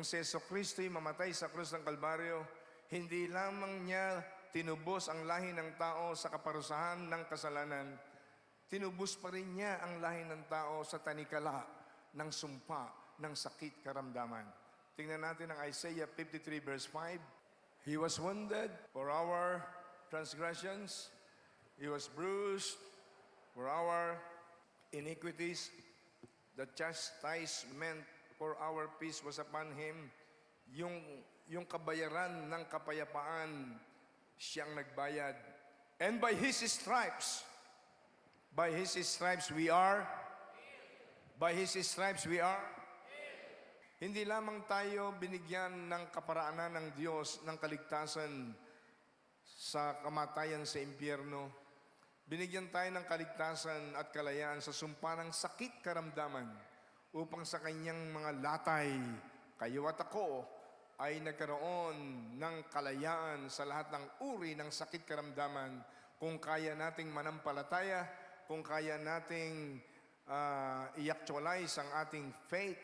Nung si Jesucristo'y mamatay sa krus ng Kalbaryo, hindi lamang niya tinubos ang lahi ng tao sa kaparusahan ng kasalanan, tinubos pa rin niya ang lahi ng tao sa tanikala ng sumpa ng sakit karamdaman. Tingnan natin ang Isaiah 53 verse 5. He was wounded for our transgressions. He was bruised for our iniquities. The chastisement for our peace was upon Him. Yung kabayaran ng kapayapaan, siyang nagbayad. And by His stripes we are. By His stripes we are. Hindi lamang tayo binigyan ng kaparaanan ng Diyos ng kaligtasan sa kamatayan sa impyerno. Binigyan tayo ng kaligtasan at kalayaan sa sumpa ng sakit karamdaman upang sa kanyang mga latay, kayo at ako ay nagkaroon ng kalayaan sa lahat ng uri ng sakit karamdaman. Kung kaya nating manampalataya, kung kaya nating i-actualize ang ating faith,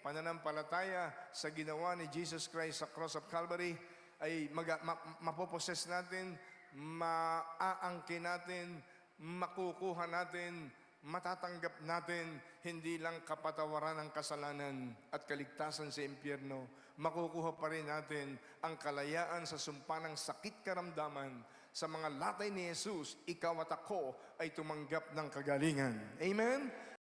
pananampalataya sa ginawa ni Jesus Christ sa cross of Calvary, ay mapoposes natin, maaangkin natin, makukuha natin, matatanggap natin hindi lang kapatawaran ng kasalanan at kaligtasan sa impyerno, makukuha pa rin natin ang kalayaan sa sumpa ng sakit karamdaman. Sa mga latay ni Jesus, ikaw at ako ay tumanggap ng kagalingan. Amen?